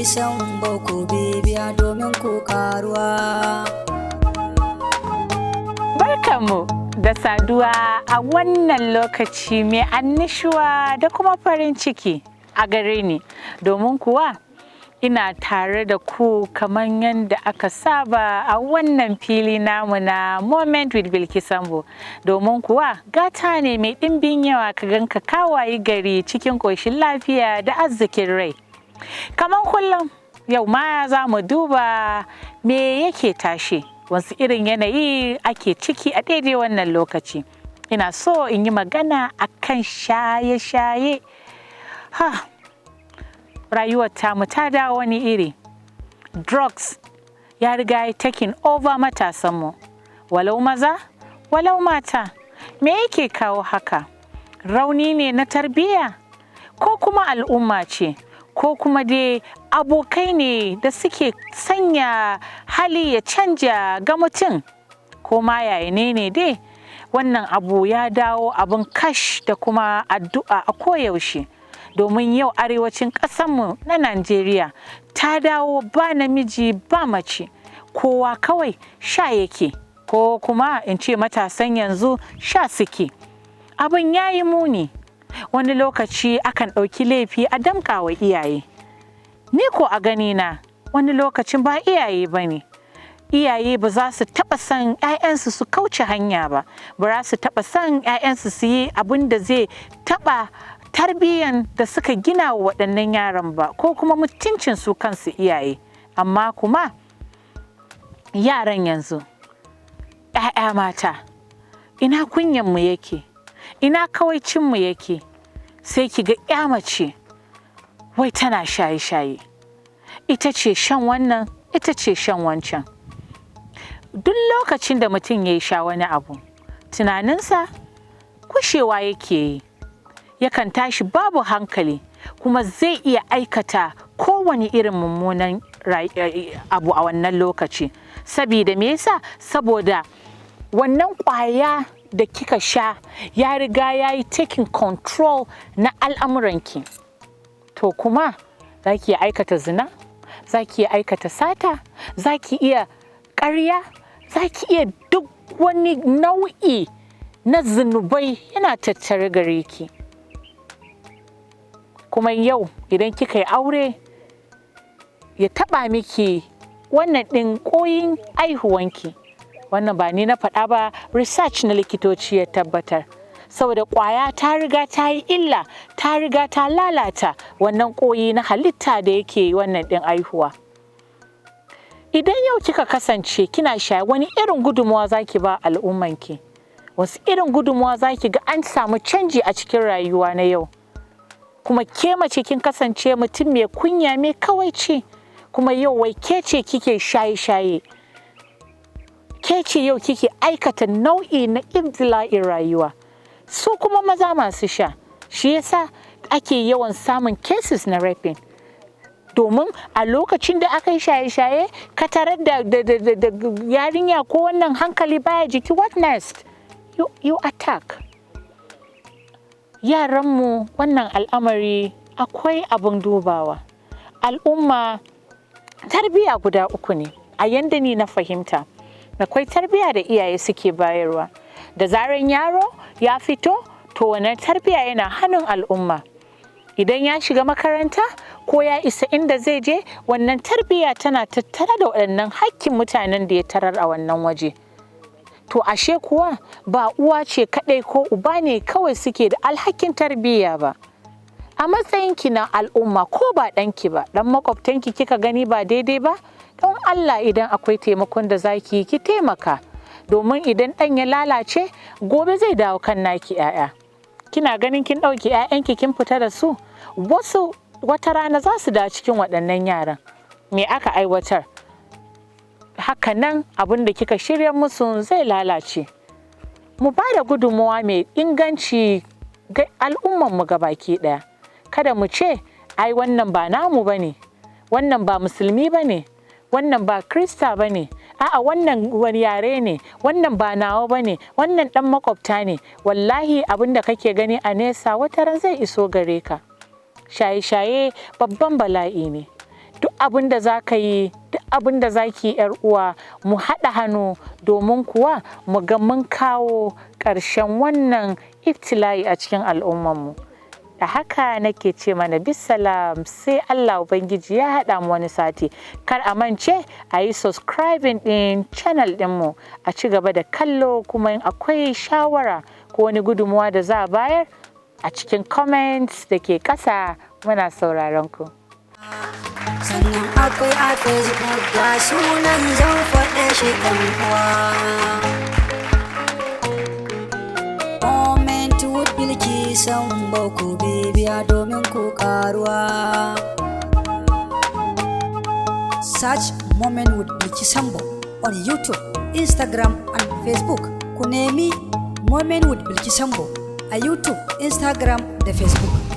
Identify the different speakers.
Speaker 1: san ba ku bibiya domin ku karuwa.
Speaker 2: Barkanmu da saduwa a wannan lokaci mai annishuwa da kuma farin ciki a gare ni, domin kuwa ina tare da ku kamar yadda aka saba a wannan fili namu na Moment with Bilki Sambo. Domin kuwa gata ne mai ɗimbin yawa ka ganka kawaye gari cikin ƙoshin lafiya da arzikin rai. Kamar kullum yau ma za mu duba me yake tashe, wasu irin yanayi ake ciki a daidai wannan lokaci. Ina so in yi magana akan shaye-shaye. Rayuwar tamu ta dawo wani iri. Drugs ya riga ya taking over matasanmu, walau maza walau mata. Me yake kawo haka? Rauni ne na tarbiyya, ko kuma al'umma ce, ko kuma dai abokai ne da suke sanya hali ya canja ga mutum, ko ma yaya ne dai wannan abu ya dawo abin kash da kuma addu'a a koyaushe. Domin yau arewacin ƙasarmu na Najeriya ta dawo ba namiji ba mace, kowa kawai sha yake, ko kuma in ce matasan yanzu sha suke. Abin ya yi muni, wani lokaci akan ɗauki laifi a damƙa wa iyaye. Ni ko a ganina wani lokacin ba iyaye ba ne. Iyaye ba za su taɓa son 'ya'yansu su kauce hanya ba, ba za su taɓa son 'ya'yansu su yi abin da zai taɓa tarbiyyan da suka gina wa waɗannan yaran ba, ko kuma mutuncin su kansu iyaye. Amma kuma yaran yanzu, 'ya'ya mata, ina kunyanmu yake, ina kawaicinmu yake? Sai ki ga 'ya mace wai tana shaye-shaye, ita ce shan wannan, ita ce shan wancan. Duk lokacin da mutum ya sha wani abu, tunaninsa kushewa yake yi, yakan tashi babu hankali, kuma zai iya aikata kowane irin mummunan abu a wannan lokaci. Sabida me yasa? Saboda wannan ƙwaya da kika sha ya riga ya yi taking control na al'amuranki. To kuma za ki iya aikata zina, za ki iya aikata sata, za ki iya ƙarya, za ki iya duk wani nau'i na zunubai yana tattare gare ki. Kuma yau idan kika yi aure, ya taɓa miki wannan ɗin ƙoyin aihuwanki. Wannan ba ni na faɗa ba, research na likitoci ya tabbatar. Saboda ƙwaya ta riga ta yi illa, ta riga ta lalata wannan ƙoyi na halitta da yake wannan ɗin aihuwa. Idan yau kika kasance kina shaye, wani irin gudunmawa za ki ba al'ummanki? Wasu irin gudunmawa za ki ga an samu canji a cikin rayuwa na yau? Kuma ke mace kin kasance mutum mai kunya, mai kawaici, kuma yau wai ke ce kike shaye-shaye, ke ce yau kike aikata nau'i na ibtila'in rayuwa. Su kuma maza masu sha, shi yasa ake yawan samun cases na raping. Domin a lokacin da aka yi shaye-shaye, ka tarar da yarinya ko wannan hankali baya jiki, what next? You attack. Yaranmu wannan al'amari akwai abin dubawa. Al'umma, tarbiya guda uku ne a yanda ni na fahimta. Akwai tarbiya da iyaye suke bayarwa. Da zaran yaro ya fito, to wannan tarbiya yana hannun al'umma. Idan ya shiga makaranta ko ya isa inda zai je, wannan tarbiya tana tattare da waɗannan hakkin mutanen da ya tarar a wannan waje. To ashe kuwa ba uwa ce kaɗai ko uba ne kawai suke da alhakin tarbiyya ba. A matsayinki na al'umma, ko ba ɗanki ba, ɗan makwabtanki kika gani ba daidai ba, don Allah idan akwai taimakon da zaki yi, ki taimaka. Domin idan ɗan ya lalace, gobe zai dawo kan naki 'ya'ya. Kina ganin kin ɗauki 'ya'yanki kin fita da su, wasu wata rana za su dawo cikin waɗannan yaran. Me aka aiwatar? Haka nan abin da kika shirya musu zai lalace. Mu ba da gudunmawa mai inganci ga al'ummanmu gabaki ɗaya. Kada mu ce, ai wannan ba namu ba ne, wannan ba musulmi ba ne, wannan ba krista ba ne, a'a wannan wani yare ne, wannan ba nawa ba ne, wannan ɗan makwabta ne. Wallahi abin da kake gani a nesa wata ran zai iso gare ka. Shaye-shaye babban bala'i ne. Duk abin da za ka yi, duk abin da za ki yi uwa, mu haɗa hannu domin kuwa mu ga mun kawo ƙarshen wannan iftila'i a cikin al'ummarmu. Da haka nake ce mana bisalam, sai Allah Ubangiji ya haɗa mu wani sati. Kar a mance a yi subscribing ɗin channel ɗinmu, a ci gaba da kallo, kuma in akwai shawara ko wani gudunmuwa da za a bayar a cikin comments da ke ƙasa, muna sauraron ku.
Speaker 1: Sannan akwai a Facebook ga sunan zan faɗe shi ɗan uwa. Moment with Bilki Sambo ku bibiya domin ku karuwa. Search Moment with Bilki Sambo on YouTube, Instagram and Facebook. Ku nemi Moment with Bilki Sambo a YouTube, Instagram da Facebook.